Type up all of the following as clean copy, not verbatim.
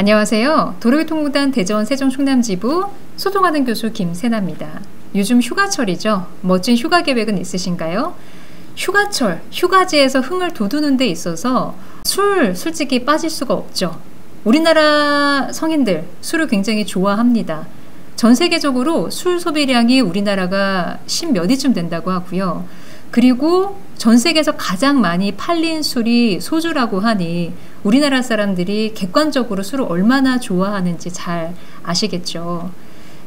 안녕하세요. 도로교통공단 대전 세종충남지부 소통하는 교수 김세나입니다. 요즘 휴가철이죠. 멋진 휴가 계획은 있으신가요? 휴가철, 휴가지에서 흥을 돋우는 데 있어서 솔직히 빠질 수가 없죠. 우리나라 성인들 술을 굉장히 좋아합니다. 전 세계적으로 술 소비량이 우리나라가 10몇 위쯤 된다고 하고요. 그리고 전 세계에서 가장 많이 팔린 술이 소주라고 하니 우리나라 사람들이 객관적으로 술을 얼마나 좋아하는지 잘 아시겠죠.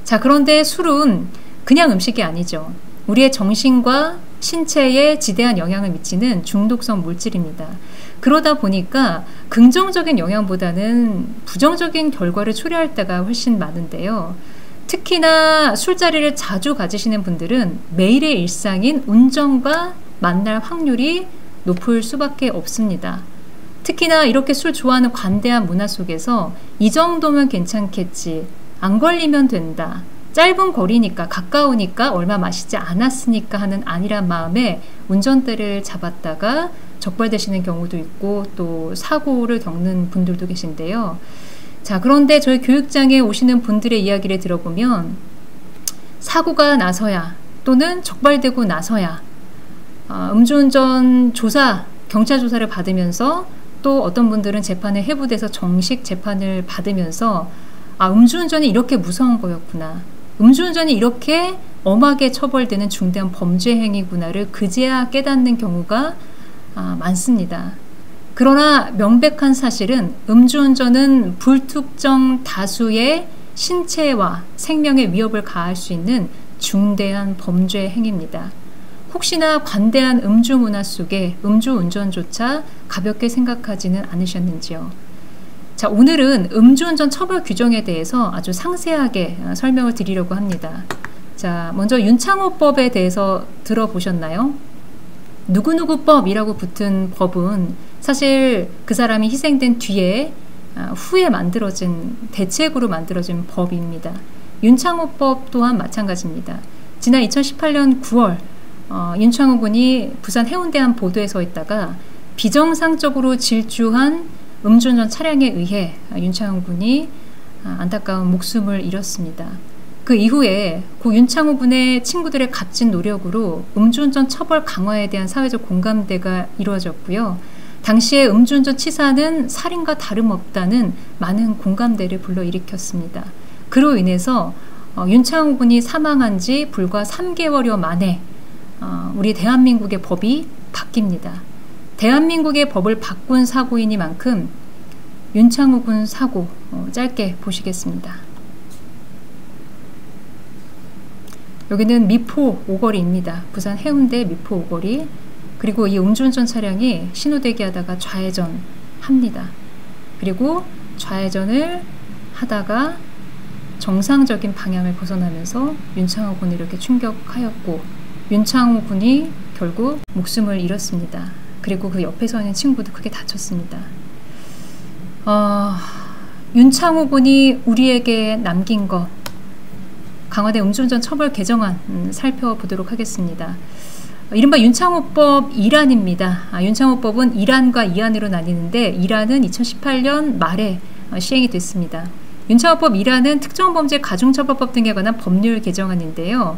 자, 그런데 술은 그냥 음식이 아니죠. 우리의 정신과 신체에 지대한 영향을 미치는 중독성 물질입니다. 그러다 보니까 긍정적인 영향보다는 부정적인 결과를 초래할 때가 훨씬 많은데요. 특히나 술자리를 자주 가지시는 분들은 매일의 일상인 운전과 만날 확률이 높을 수밖에 없습니다. 특히나 이렇게 술 좋아하는 관대한 문화 속에서 이 정도면 괜찮겠지, 안 걸리면 된다, 짧은 거리니까 가까우니까 얼마 마시지 않았으니까 하는 안일한 마음에 운전대를 잡았다가 적발되시는 경우도 있고 또 사고를 겪는 분들도 계신데요. 자, 그런데 저희 교육장에 오시는 분들의 이야기를 들어보면 사고가 나서야 또는 적발되고 나서야 음주운전 조사, 경찰 조사를 받으면서 또 어떤 분들은 재판에 회부돼서 정식 재판을 받으면서 음주운전이 이렇게 무서운 거였구나, 음주운전이 이렇게 엄하게 처벌되는 중대한 범죄 행위구나를 그제야 깨닫는 경우가 많습니다. 그러나 명백한 사실은 음주운전은 불특정 다수의 신체와 생명에 위협을 가할 수 있는 중대한 범죄 행위입니다. 혹시나 관대한 음주 문화 속에 음주운전조차 가볍게 생각하지는 않으셨는지요? 자, 오늘은 음주운전 처벌 규정에 대해서 아주 상세하게 설명을 드리려고 합니다. 자, 먼저 윤창호법에 대해서 들어보셨나요? 누구누구법이라고 붙은 법은 사실 그 사람이 희생된 뒤에 후에 만들어진 대책으로 만들어진 법입니다. 윤창호법 또한 마찬가지입니다. 지난 2018년 9월 윤창호 군이 부산 해운대 한 보도에 서 있다가 비정상적으로 질주한 음주운전 차량에 의해 윤창호 군이 안타까운 목숨을 잃었습니다. 그 이후에 고 윤창호 군의 친구들의 값진 노력으로 음주운전 처벌 강화에 대한 사회적 공감대가 이루어졌고요. 당시에 음주운전 치사는 살인과 다름없다는 많은 공감대를 불러일으켰습니다. 그로 인해서 윤창호 군이 사망한 지 불과 3개월여 만에 우리 대한민국의 법이 바뀝니다. 대한민국의 법을 바꾼 사고이니만큼 윤창호 군 사고 짧게 보시겠습니다. 여기는 미포 오거리입니다. 부산 해운대 미포 오거리. 그리고 이 음주운전 차량이 신호대기하다가 좌회전합니다. 그리고 좌회전을 하다가 정상적인 방향을 벗어나면서 윤창호 군을 이렇게 충격하였고 윤창호 군이 결국 목숨을 잃었습니다. 그리고 그 옆에 서 있는 친구도 크게 다쳤습니다. 윤창호 군이 우리에게 남긴 것, 강화된 음주운전 처벌 개정안 살펴보도록 하겠습니다. 이른바 윤창호법 1안입니다. 윤창호법은 1안과 2안으로 나뉘는데 1안은 2018년 말에 시행이 됐습니다. 윤창호법 1안은 특정범죄 가중처벌법 등에 관한 법률 개정안인데요.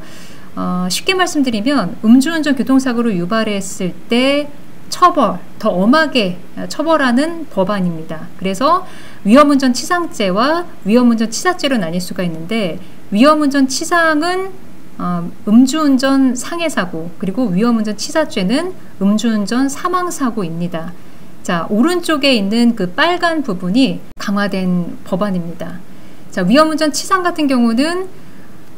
쉽게 말씀드리면 음주운전 교통사고를 유발했을 때 더 엄하게 처벌하는 법안입니다. 그래서 위험운전 치상죄와 위험운전 치사죄로 나뉠 수가 있는데 위험운전 치상은 음주운전 상해사고, 그리고 위험운전 치사죄는 음주운전 사망사고입니다. 자, 오른쪽에 있는 그 빨간 부분이 강화된 법안입니다. 자, 위험운전 치상 같은 경우는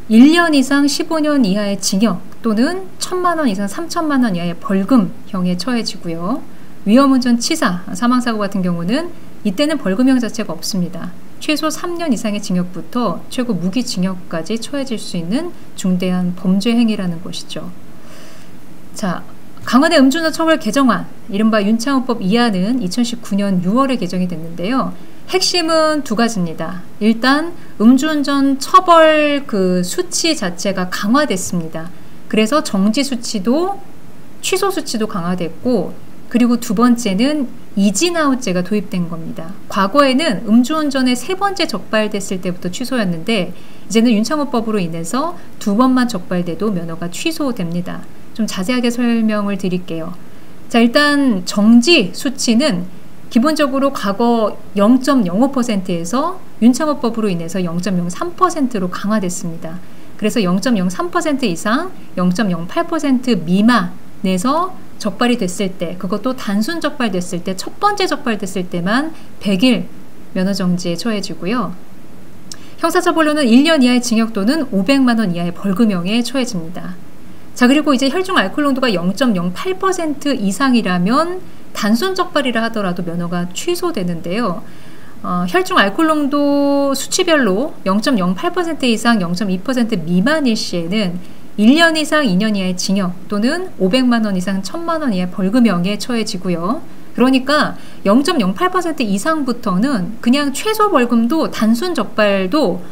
1년 이상 15년 이하의 징역 또는 1,000만 원 이상 3,000만 원 이하의 벌금형에 처해지고요. 위험운전 치사, 사망사고 같은 경우는 이때는 벌금형 자체가 없습니다. 최소 3년 이상의 징역부터 최고 무기징역까지 처해질 수 있는 중대한 범죄 행위라는 것이죠. 자, 강화된 음주운전 처벌 개정안, 이른바 윤창호법 2안은 2019년 6월에 개정이 됐는데요. 핵심은 두 가지입니다. 일단 음주운전 처벌 그 수치 자체가 강화됐습니다. 그래서 정지 수치도 취소 수치도 강화됐고 그리고 두 번째는 이진아웃제가 도입된 겁니다. 과거에는 음주운전의 세 번째 적발됐을 때부터 취소였는데 이제는 윤창호법으로 인해서 두 번만 적발돼도 면허가 취소됩니다. 좀 자세하게 설명을 드릴게요. 자, 일단 정지 수치는 기본적으로 과거 0.05%에서 윤창호법으로 인해서 0.03%로 강화됐습니다. 그래서 0.03% 이상 0.08% 미만에서 적발이 됐을 때, 그것도 단순 적발됐을 때, 첫 번째 적발됐을 때만 100일 면허정지에 처해지고요. 형사처벌로는 1년 이하의 징역 또는 500만 원 이하의 벌금형에 처해집니다. 자, 그리고 이제 혈중 알코올 농도가 0.08% 이상이라면 단순 적발이라 하더라도 면허가 취소되는데요. 혈중 알코올 농도 수치별로 0.08% 이상 0.2% 미만일 시에는 1년 이상 2년 이하의 징역 또는 500만 원 이상 1000만 원 이하의 벌금형에 처해지고요. 그러니까 0.08% 이상부터는 그냥 최소 벌금도 단순 적발도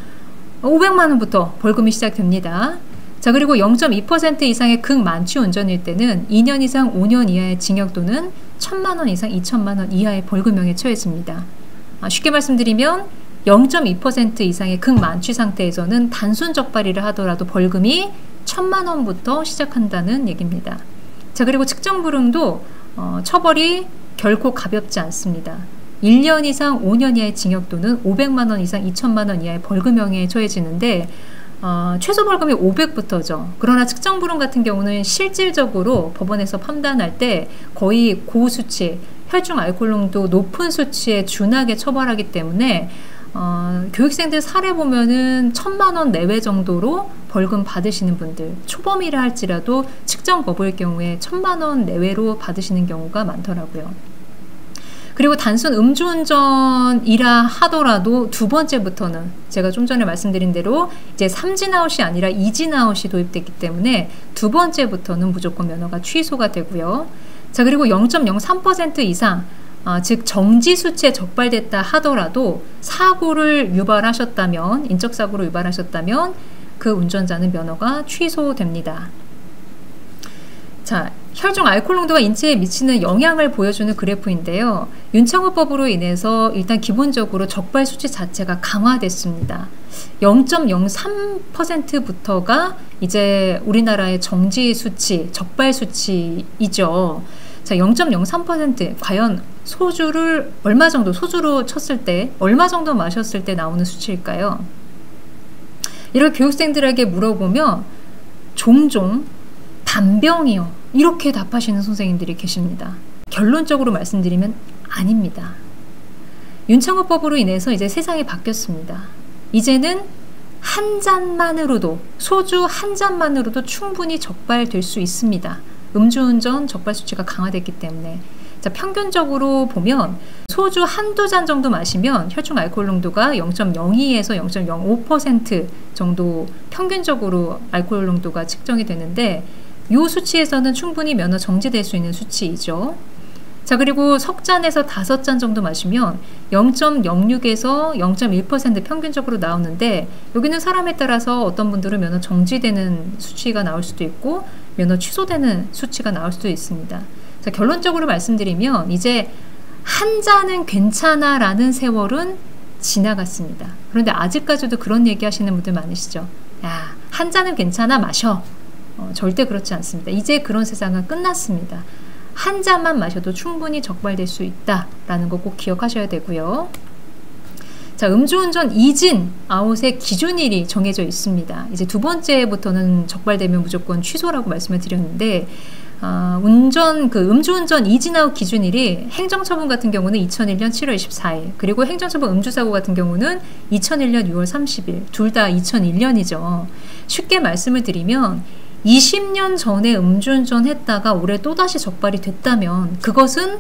500만 원부터 벌금이 시작됩니다. 자, 그리고 0.2% 이상의 극만취 운전일 때는 2년 이상 5년 이하의 징역 또는 1000만 원 이상 2000만 원 이하의 벌금형에 처해집니다. 쉽게 말씀드리면 0.2% 이상의 극만취 상태에서는 단순 적발이라 하더라도 벌금이 1000만 원부터 시작한다는 얘기입니다. 자, 그리고 측정불응도 처벌이 결코 가볍지 않습니다. 1년 이상 5년 이하의 징역 또는 500만 원 이상 2천만 원 이하의 벌금형에 처해지는데 최소 벌금이 500부터죠. 그러나 측정불응 같은 경우는 실질적으로 법원에서 판단할 때 거의 고수치, 혈중 알코올 농도 높은 수치에 준하게 처벌하기 때문에 교육생들 사례 보면은 1000만 원 내외 정도로 벌금 받으시는 분들, 초범이라 할지라도 측정 거부일 경우에 1000만 원 내외로 받으시는 경우가 많더라고요. 그리고 단순 음주운전이라 하더라도 두 번째부터는 제가 좀 전에 말씀드린 대로 이제 삼진아웃이 아니라 이진아웃이 도입됐기 때문에 두 번째부터는 무조건 면허가 취소가 되고요. 자, 그리고 0.03% 이상 즉 정지 수치에 적발됐다 하더라도 사고를 유발하셨다면, 인적사고로 유발하셨다면 그 운전자는 면허가 취소됩니다. 자, 혈중 알코올 농도가 인체에 미치는 영향을 보여주는 그래프인데요. 윤창호법으로 인해서 일단 기본적으로 적발 수치 자체가 강화됐습니다. 0.03%부터가 이제 우리나라의 정지 수치, 적발 수치이죠. 자, 0.03% 과연 소주를 얼마 정도, 소주로 쳤을 때 얼마 정도 마셨을 때 나오는 수치일까요? 이렇게 교육생들에게 물어보면 종종 단병이요, 이렇게 답하시는 선생님들이 계십니다. 결론적으로 말씀드리면 아닙니다. 윤창호법으로 인해서 이제 세상이 바뀌었습니다. 이제는 한 잔만으로도, 소주 한 잔만으로도 충분히 적발될 수 있습니다. 음주운전 적발 수치가 강화됐기 때문에. 자, 평균적으로 보면 소주 한두 잔 정도 마시면 혈중 알코올 농도가 0.02에서 0.05% 정도 평균적으로 알코올 농도가 측정이 되는데 이 수치에서는 충분히 면허 정지될 수 있는 수치이죠. 자, 그리고 석 잔에서 5잔 정도 마시면 0.06에서 0.1% 평균적으로 나오는데 여기는 사람에 따라서 어떤 분들은 면허 정지되는 수치가 나올 수도 있고 면허 취소되는 수치가 나올 수도 있습니다. 자, 결론적으로 말씀드리면 이제 한 잔은 괜찮아 라는 세월은 지나갔습니다. 그런데 아직까지도 그런 얘기 하시는 분들 많으시죠. 야, 한 잔은 괜찮아, 마셔. 절대 그렇지 않습니다. 이제 그런 세상은 끝났습니다. 한 잔만 마셔도 충분히 적발될 수 있다라는 거 꼭 기억하셔야 되고요. 자, 음주운전 이진 아웃의 기준일이 정해져 있습니다. 이제 두 번째부터는 적발되면 무조건 취소라고 말씀을 드렸는데 음주운전 이진 아웃 기준일이 행정처분 같은 경우는 2001년 7월 24일, 그리고 행정처분 음주사고 같은 경우는 2001년 6월 30일, 둘 다 2001년이죠. 쉽게 말씀을 드리면 20년 전에 음주운전 했다가 올해 또다시 적발이 됐다면 그것은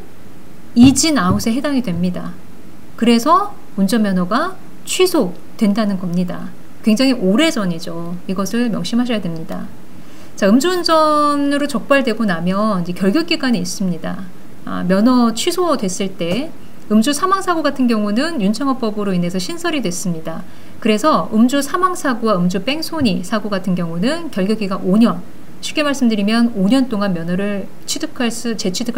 이진 아웃에 해당이 됩니다. 그래서 운전면허가 취소된다는 겁니다. 굉장히 오래전이죠. 이것을 명심하셔야 됩니다. 자, 음주운전으로 적발되고 나면 이제 결격기간이 있습니다. 면허 취소됐을 때 음주 사망사고 같은 경우는 윤창호법으로 인해서 신설이 됐습니다. 그래서 음주 사망사고와 음주 뺑소니 사고 같은 경우는 결격기간 5년, 쉽게 말씀드리면 5년 동안 면허를 재취득할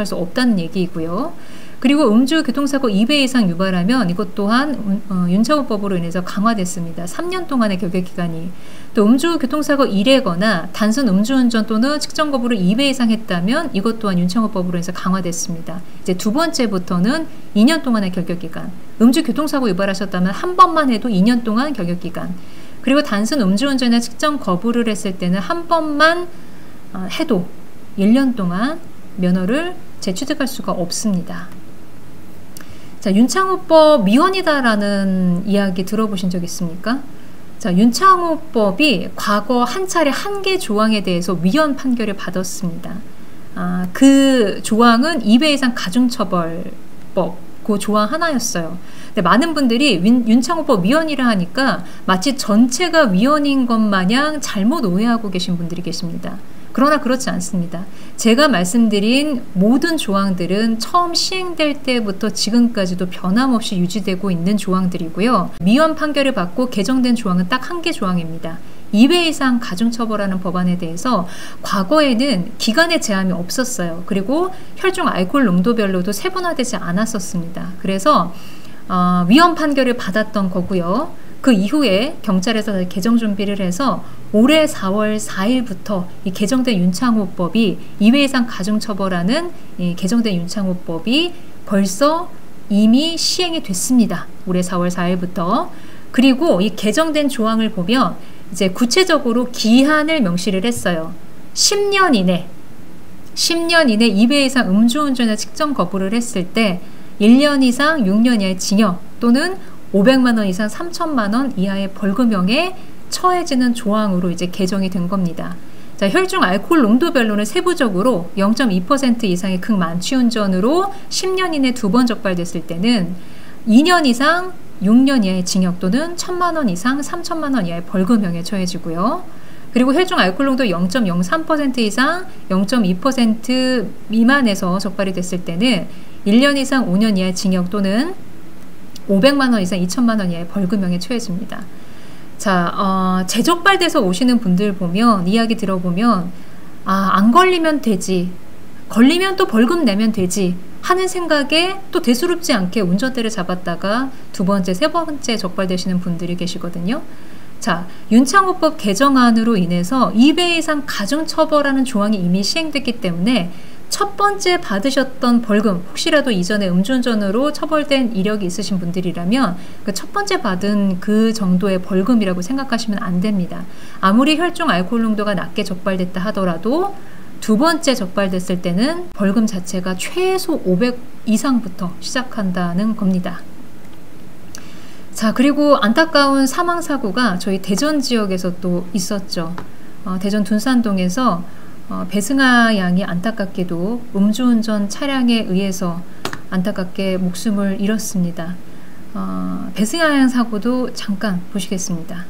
수 없다는 얘기이고요. 그리고 음주 교통사고 2배 이상 유발하면 이것 또한 윤창호법으로 인해서 강화됐습니다. 3년 동안의 결격기간이. 또 음주 교통사고 1회거나 단순 음주운전 또는 측정 거부를 2배 이상 했다면 이것 또한 윤창호법으로 인해서 강화됐습니다. 이제 두 번째부터는 2년 동안의 결격기간. 음주 교통사고 유발하셨다면 한 번만 해도 2년 동안 결격기간. 그리고 단순 음주운전이나 측정 거부를 했을 때는 한 번만 해도 1년 동안 면허를 재취득할 수가 없습니다. 자, 윤창호법 미원이다라는 이야기 들어보신 적 있습니까? 자, 윤창호법이 과거 한 차례 한 개 조항에 대해서 위헌 판결을 받았습니다. 그 조항은 2배 이상 가중처벌법 그 조항 하나였어요. 근데 많은 분들이 윤창호법 위헌이라 하니까 마치 전체가 위헌인 것 마냥 잘못 오해하고 계신 분들이 계십니다. 그러나 그렇지 않습니다. 제가 말씀드린 모든 조항들은 처음 시행될 때부터 지금까지도 변함없이 유지되고 있는 조항들이고요. 위헌 판결을 받고 개정된 조항은 딱 한 개 조항입니다. 2배 이상 가중처벌하는 법안에 대해서 과거에는 기간의 제한이 없었어요. 그리고 혈중 알코올 농도별로도 세분화되지 않았었습니다. 그래서 위헌 판결을 받았던 거고요. 그 이후에 경찰에서 개정 준비를 해서 올해 4월 4일부터 이 개정된 윤창호법이 2배 이상 가중처벌하는 이 개정된 윤창호법이 벌써 이미 시행이 됐습니다. 올해 4월 4일부터. 그리고 이 개정된 조항을 보면 이제 구체적으로 기한을 명시를 했어요. 10년 이내 2배 이상 음주운전이나 측정 거부를 했을 때 1년 이상 6년 이하의 징역 또는 500만 원 이상 3천만 원 이하의 벌금형에 처해지는 조항으로 이제 개정이 된 겁니다. 자, 혈중 알코올 농도별로는 세부적으로 0.2% 이상의 극만취운전으로 10년 이내 2번 적발됐을 때는 2년 이상 6년 이하의 징역 또는 1,000만 원 이상 3천만 원 이하의 벌금형에 처해지고요. 그리고 혈중 알코올 농도 0.03% 이상 0.2% 미만에서 적발이 됐을 때는 1년 이상 5년 이하의 징역 또는 500만 원 이상 2천만 원 이하의 벌금형에 처해집니다. 자, 재적발돼서 오시는 분들 보면 이야기 들어보면 안 걸리면 되지, 걸리면 또 벌금 내면 되지 하는 생각에 또 대수롭지 않게 운전대를 잡았다가 두 번째, 세 번째 적발되시는 분들이 계시거든요. 자, 윤창호법 개정안으로 인해서 2배 이상 가중처벌하는 조항이 이미 시행됐기 때문에 첫 번째 받으셨던 벌금, 혹시라도 이전에 음주운전으로 처벌된 이력이 있으신 분들이라면 그 첫 번째 받은 그 정도의 벌금이라고 생각하시면 안 됩니다. 아무리 혈중 알코올 농도가 낮게 적발됐다 하더라도 두 번째 적발됐을 때는 벌금 자체가 최소 500 이상부터 시작한다는 겁니다. 자, 그리고 안타까운 사망사고가 저희 대전 지역에서 또 있었죠. 대전 둔산동에서 배승아 양이 안타깝게도 음주운전 차량에 의해서 안타깝게 목숨을 잃었습니다. 배승아 양 사고도 잠깐 보시겠습니다.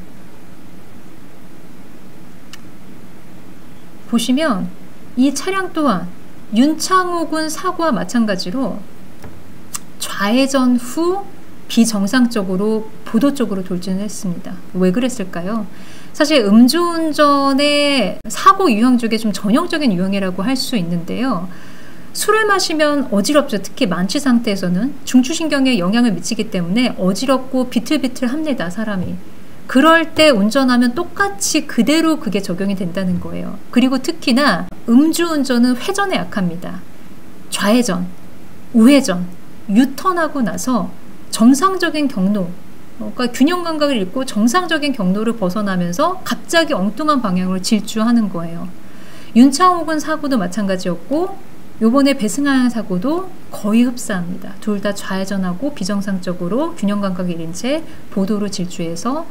보시면 이 차량 또한 윤창호 군 사고와 마찬가지로 좌회전 후 비정상적으로 보도 쪽으로 돌진을 했습니다. 왜 그랬을까요? 사실 음주운전의 사고 유형 중에 좀 전형적인 유형이라고 할 수 있는데요. 술을 마시면 어지럽죠. 특히 만취 상태에서는 중추신경에 영향을 미치기 때문에 어지럽고 비틀비틀합니다, 사람이. 그럴 때 운전하면 똑같이 그대로 그게 적용이 된다는 거예요. 그리고 특히나 음주운전은 회전에 약합니다. 좌회전, 우회전, 유턴하고 나서 정상적인 경로, 그러니까 균형 감각을 잃고 정상적인 경로를 벗어나면서 갑자기 엉뚱한 방향으로 질주하는 거예요. 윤창호 군 사고도 마찬가지였고 요번에 배승아 양 사고도 거의 흡사합니다. 둘 다 좌회전하고 비정상적으로 균형 감각을 잃은 채 보도로 질주해서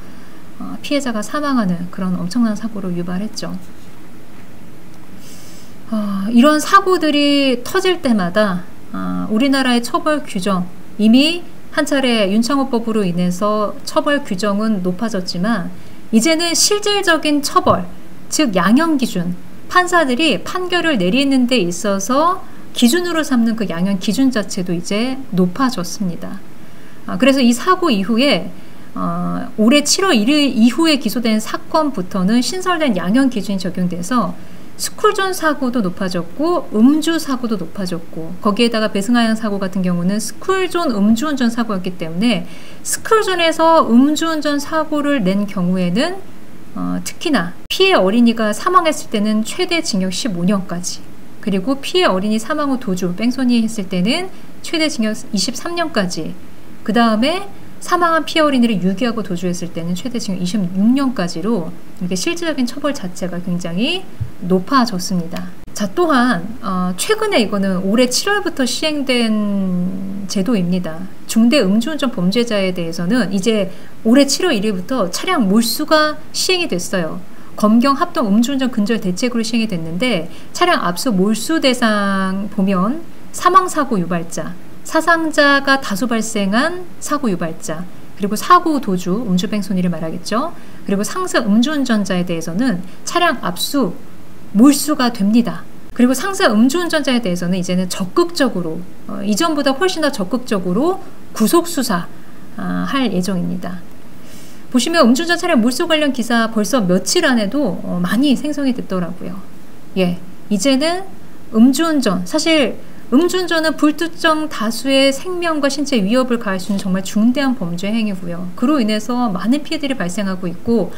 피해자가 사망하는 그런 엄청난 사고로 유발했죠. 이런 사고들이 터질 때마다 우리나라의 처벌 규정, 이미 한 차례 윤창호법으로 인해서 처벌 규정은 높아졌지만 이제는 실질적인 처벌, 즉 양형 기준, 판사들이 판결을 내리는 데 있어서 기준으로 삼는 그 양형 기준 자체도 이제 높아졌습니다. 그래서 이 사고 이후에 올해 7월 1일 이후에 기소된 사건부터는 신설된 양형 기준이 적용돼서 스쿨존 사고도 높아졌고 음주 사고도 높아졌고, 거기에다가 배승하양 사고 같은 경우는 스쿨존 음주운전 사고였기 때문에 스쿨존에서 음주운전 사고를 낸 경우에는 특히나 피해 어린이가 사망했을 때는 최대 징역 15년까지, 그리고 피해 어린이 사망 후 도주, 뺑소니 했을 때는 최대 징역 23년까지, 그 다음에 사망한 피해 어린이를 유기하고 도주했을 때는 최대 징역 26년까지로 이렇게 실질적인 처벌 자체가 굉장히 높아졌습니다. 자, 또한 최근에 이거는 올해 7월부터 시행된 제도입니다. 중대 음주운전 범죄자에 대해서는 이제 올해 7월 1일부터 차량 몰수가 시행이 됐어요. 검경 합동 음주운전 근절 대책으로 시행이 됐는데, 차량 압수 몰수 대상 보면 사망사고 유발자, 사상자가 다수 발생한 사고 유발자, 그리고 사고 도주, 음주뺑소니를 말하겠죠. 그리고 상습 음주운전자에 대해서는 차량 압수, 몰수가 됩니다. 그리고 상습 음주운전자에 대해서는 이제는 적극적으로, 이전보다 훨씬 더 적극적으로 구속수사 할 예정입니다. 보시면 음주운전 차량 몰수 관련 기사 벌써 며칠 안에도 많이 생성이 됐더라고요. 예, 이제는 음주운전, 사실 음주운전은 불특정 다수의 생명과 신체 위협을 가할 수 있는 정말 중대한 범죄 행위고요. 그로 인해서 많은 피해들이 발생하고 있고,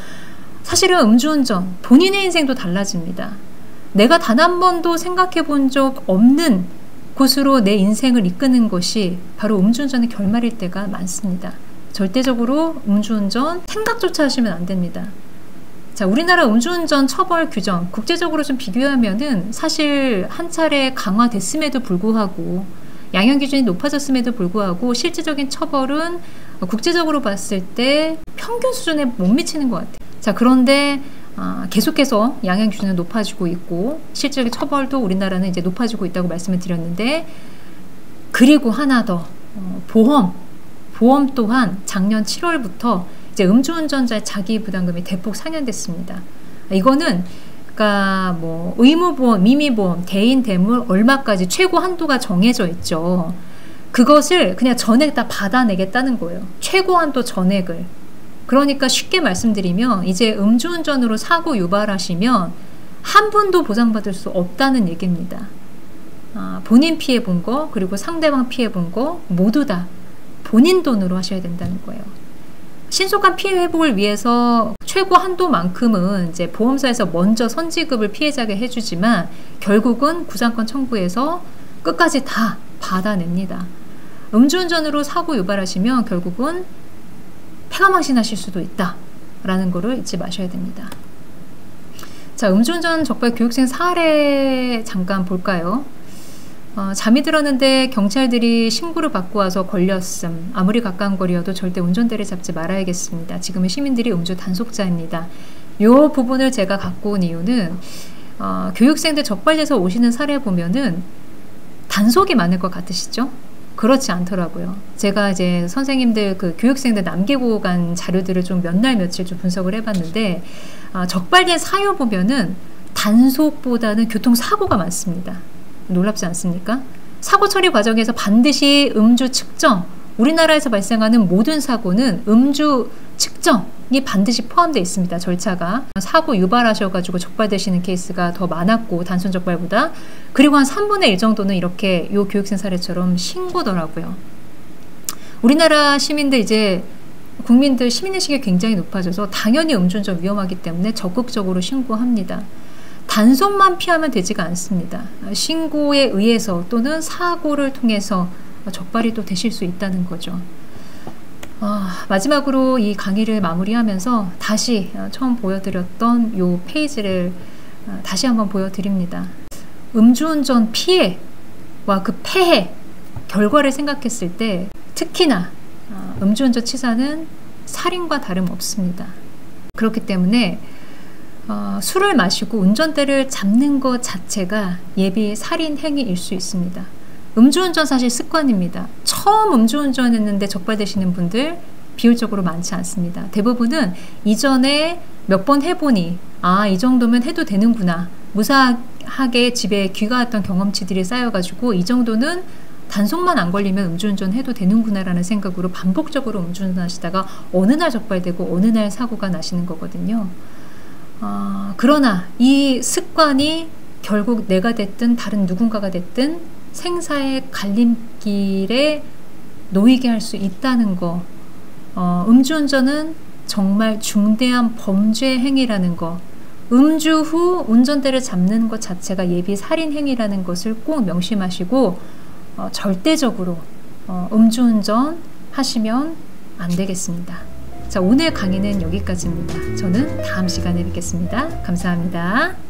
사실은 음주운전, 본인의 인생도 달라집니다. 내가 단 한 번도 생각해 본 적 없는 곳으로 내 인생을 이끄는 것이 바로 음주운전의 결말일 때가 많습니다. 절대적으로 음주운전 생각조차 하시면 안 됩니다. 자, 우리나라 음주운전 처벌 규정 국제적으로 좀 비교하면은 사실 한 차례 강화됐음에도 불구하고, 양형 기준이 높아졌음에도 불구하고 실질적인 처벌은 국제적으로 봤을 때 평균 수준에 못 미치는 것 같아요. 자, 그런데 계속해서 양형 기준은 높아지고 있고 실질적인 처벌도 우리나라는 이제 높아지고 있다고 말씀을 드렸는데, 그리고 하나 더, 보험 또한 작년 7월부터 이제 음주운전자의 자기 부담금이 대폭 상향됐습니다. 이거는 그러니까 뭐 의무보험, 미미보험, 대인 대물 얼마까지 최고 한도가 정해져 있죠. 그것을 그냥 전액 다 받아내겠다는 거예요. 최고 한도 전액을. 그러니까 쉽게 말씀드리면 이제 음주운전으로 사고 유발하시면 한 분도 보상받을 수 없다는 얘기입니다. 본인 피해 본 거, 그리고 상대방 피해 본 거 모두 다 본인 돈으로 하셔야 된다는 거예요. 신속한 피해 회복을 위해서 최고 한도만큼은 이제 보험사에서 먼저 선지급을 피해자에게 해주지만 결국은 구상권 청구해서 끝까지 다 받아냅니다. 음주운전으로 사고 유발하시면 결국은 폐가망신하실 수도 있다라는 거를 잊지 마셔야 됩니다. 자, 음주운전 적발 교육생 사례 잠깐 볼까요? 잠이 들었는데 경찰들이 신고를 받고 와서 걸렸음. 아무리 가까운 거리여도 절대 운전대를 잡지 말아야겠습니다. 지금은 시민들이 음주 단속자입니다. 이 부분을 제가 갖고 온 이유는 교육생들 적발돼서 오시는 사례 보면은 단속이 많을 것 같으시죠? 그렇지 않더라고요. 제가 이제 선생님들 그 교육생들 남기고 간 자료들을 좀 몇 날 며칠 좀 분석을 해봤는데, 적발된 사유 보면은 단속보다는 교통사고가 많습니다. 놀랍지 않습니까? 사고 처리 과정에서 반드시 음주 측정, 우리나라에서 발생하는 모든 사고는 음주 측정이 반드시 포함되어 있습니다. 절차가. 사고 유발하셔가지고 적발되시는 케이스가 더 많았고, 단순 적발보다. 그리고 한 3분의 1 정도는 이렇게 요 교육생 사례처럼 신고더라고요. 우리나라 시민들 이제 국민들 시민의식이 굉장히 높아져서 당연히 음주운전 위험하기 때문에 적극적으로 신고합니다. 단속만 피하면 되지가 않습니다. 신고에 의해서 또는 사고를 통해서 적발이 또 되실 수 있다는 거죠. 마지막으로 이 강의를 마무리하면서 다시 처음 보여드렸던 이 페이지를 다시 한번 보여드립니다. 음주운전 피해와 그 폐해 결과를 생각했을 때 특히나 음주운전 치사는 살인과 다름없습니다. 그렇기 때문에 술을 마시고 운전대를 잡는 것 자체가 예비 살인 행위일 수 있습니다. 음주운전 사실 습관입니다. 처음 음주운전 했는데 적발되시는 분들 비율적으로 많지 않습니다. 대부분은 이전에 몇 번 해보니 이 정도면 해도 되는구나, 무사하게 집에 귀가했던 경험치들이 쌓여가지고 이 정도는 단속만 안 걸리면 음주운전 해도 되는구나 라는 생각으로 반복적으로 음주운전 하시다가 어느 날 적발되고 어느 날 사고가 나시는 거거든요. 그러나 이 습관이 결국 내가 됐든 다른 누군가가 됐든 생사의 갈림길에 놓이게 할 수 있다는 거. 음주운전은 정말 중대한 범죄 행위라는 거. 음주 후 운전대를 잡는 것 자체가 예비 살인 행위라는 것을 꼭 명심하시고 절대적으로 음주운전 하시면 안 되겠습니다. 자, 오늘 강의는 여기까지입니다. 저는 다음 시간에 뵙겠습니다. 감사합니다.